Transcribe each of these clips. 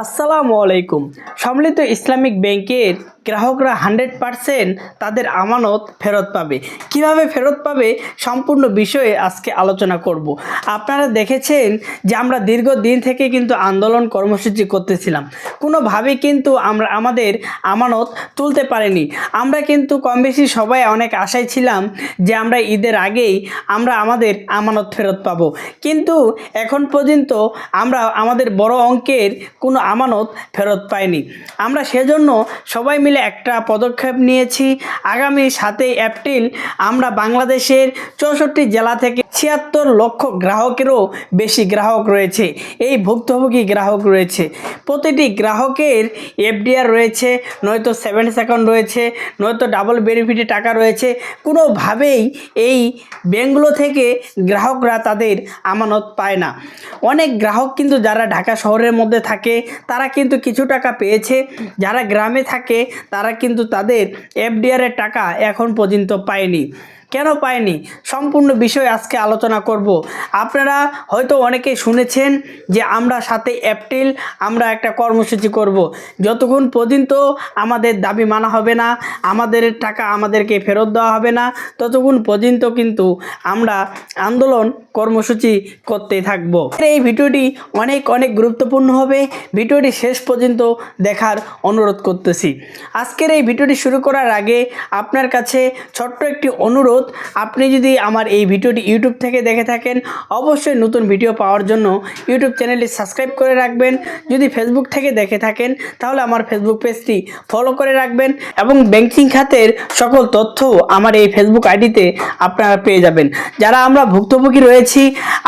আসসালামু আলাইকুম। সম্মিলিত ইসলামিক ব্যাংকের গ্রাহকরা 100% তাদের আমানত ফেরত পাবে। কিভাবে ফেরত পাবে সম্পূর্ণ বিষয়ে আজকে আলোচনা করব। আপনারা দেখেছেন যে আমরা দীর্ঘদিন থেকে কিন্তু আন্দোলন কর্মসূচি করতেছিলাম, কোনোভাবেই কিন্তু আমরা আমাদের আমানত তুলতে পারিনি। আমরা কিন্তু কম বেশি সবাই অনেক আশায় ছিলাম যে আমরা ঈদের আগেই আমরা আমাদের আমানত ফেরত পাবো, কিন্তু এখন পর্যন্ত আমরা আমাদের বড় অঙ্কের কোনো আমানত ফেরত পাইনি। আমরা সেজন্য সবাই মিলে একটা পদক্ষেপ নিয়েছি। আগামী 7 এপ্রিল আমরা বাংলাদেশের 64 জেলা থেকে 76 লক্ষ গ্রাহকেরও বেশি গ্রাহক রয়েছে, এই ভুক্তভোগী গ্রাহক রয়েছে। প্রতিটি গ্রাহকের এফডিআর রয়েছে, নয়তো সেভিংস অ্যাকাউন্ট রয়েছে, নয়তো ডাবল বেনিফিটে টাকা রয়েছে। কোনোভাবেই এই ব্যাঙ্কগুলো থেকে গ্রাহকরা তাদের আমানত পায় না। অনেক গ্রাহক কিন্তু যারা ঢাকা শহরের মধ্যে থাকে তারা কিন্তু কিছু টাকা পেয়েছে, যারা গ্রামে থাকে তারা কিন্তু তাদের এফডিআরের টাকা এখন পর্যন্ত পায়নি। কেন পায়নি সম্পূর্ণ বিষয় আজকে আলোচনা করব। আপনারা হয়তো অনেকেই শুনেছেন যে আমরা 7 এপ্রিল আমরা একটা কর্মসূচি করব। যতক্ষণ পর্যন্ত আমাদের দাবি মানা হবে না, আমাদের টাকা আমাদেরকে ফেরত দেওয়া হবে না, ততক্ষণ পর্যন্ত কিন্তু আমরা আন্দোলন কর্মসূচি করতে থাকব। এই ভিডিওটি অনেক গুরুত্বপূর্ণ হবে, ভিডিওটি শেষ পর্যন্ত দেখার অনুরোধ করতেছি। আজকের এই ভিডিওটি শুরু করার আগে আপনার কাছে ছোট্ট একটি অনুরোধ, আপনি যদি আমার এই ভিডিওটি ইউটিউব থেকে দেখে থাকেন অবশ্যই নতুন ভিডিও পাওয়ার জন্য ইউটিউব চ্যানেলটি সাবস্ক্রাইব করে রাখবেন। যদি ফেসবুক থেকে দেখে থাকেন তাহলে আমার ফেসবুক পেজটি ফলো করে রাখবেন এবং ব্যাংকিং খাতের সকল তথ্য আমার এই ফেসবুক আইডিতে আপনারা পেয়ে যাবেন। যারা আমরা ভুক্তভোগী রয়েছি,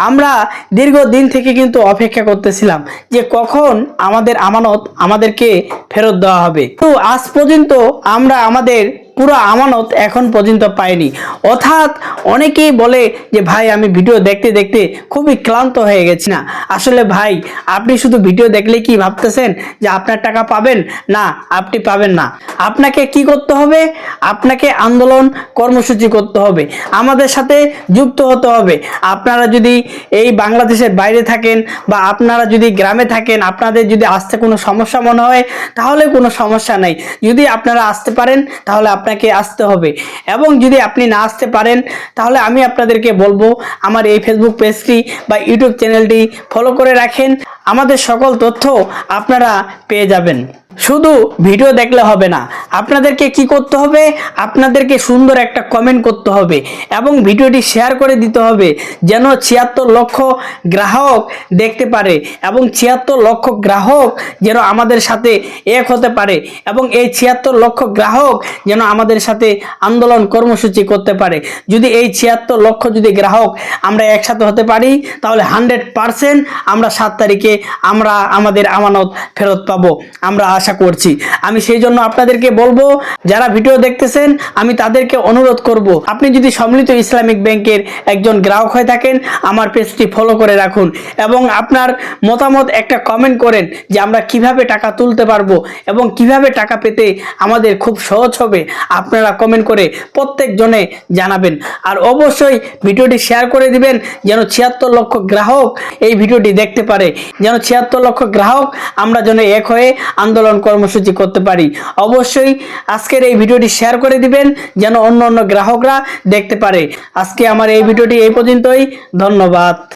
আমরা দীর্ঘদিন থেকে কিন্তু অপেক্ষা করতেছিলাম যে কখন আমাদের আমানত আমাদেরকে ফেরত দেওয়া হবে। তো আজ পর্যন্ত আমরা আমাদের পুরো আমানত এখন পর্যন্ত পাইনি। অর্থাৎ অনেকেই বলে যে ভাই আমি ভিডিও দেখতে দেখতে খুবই ক্লান্ত হয়ে গেছি। না, আসলে ভাই আপনি শুধু ভিডিও দেখলে কি ভাবতেছেন যে আপনার টাকা পাবেন? না, আপনি পাবেন না। আপনাকে কি করতে হবে? আপনাকে আন্দোলন কর্মসূচি করতে হবে, আমাদের সাথে যুক্ত হতে হবে। আপনারা যদি এই বাংলাদেশের বাইরে থাকেন বা আপনারা যদি গ্রামে থাকেন, আপনাদের যদি আসতে কোনো সমস্যা মনে হয় তাহলে কোনো সমস্যা নেই। যদি আপনারা আসতে পারেন তাহলে আপনাকে আসতে হবে, এবং যদি আপনি না আসতে পারেন তাহলে আমি আপনাদেরকে বলবো আমার এই ফেসবুক পেজটি বা ইউটিউব চ্যানেলটি ফলো করে রাখেন, আমাদের সকল তথ্য আপনারা পেয়ে যাবেন। শুধু ভিডিও দেখলে হবে না, আপনাদেরকে কি করতে হবে? আপনাদেরকে সুন্দর একটা কমেন্ট করতে হবে এবং ভিডিওটি শেয়ার করে দিতে হবে, যেন 76 লক্ষ গ্রাহক দেখতে পারে এবং 76 লক্ষ গ্রাহক যেন আমাদের সাথে এক হতে পারে এবং এই 76 লক্ষ গ্রাহক যেন আমাদের সাথে আন্দোলন কর্মসূচি করতে পারে। যদি এই 76 লক্ষ যদি গ্রাহক আমরা একসাথে হতে পারি তাহলে 100% আমরা 7 তারিখে আমরা আমাদের আমানত ফেরত পাবো, আমরা আশা করছি। আমি সেই জন্য আপনাদেরকে বলবো, যারা ভিডিও দেখতেছেন আমি তাদেরকে অনুরোধ করব, আপনি যদি সম্মিলিত ইসলামিক ব্যাংকের একজন গ্রাহক হয়ে থাকেন আমার পেজটি ফলো করে রাখুন এবং আপনার মতামত একটা কমেন্ট করেন যে আমরা কিভাবে টাকা তুলতে পারবো এবং কিভাবে টাকা পেতে আমাদের খুব সহজ হবে। আপনারা কমেন্ট করে প্রত্যেকজনে জানাবেন আর অবশ্যই ভিডিওটি শেয়ার করে দিবেন যেন 76 লক্ষ গ্রাহক এই ভিডিওটি দেখতে পারে, যেন 76 লক্ষ গ্রাহক আমরা যেন এক হয়ে আন্দোলন কর্মসূচি করতে পারি। অবশ্যই আজকের এই ভিডিওটি শেয়ার করে দিবেন যেন অন্য গ্রাহকরা দেখতে পারে। আজকে আমার এই ভিডিওটি এই পর্যন্তই। ধন্যবাদ।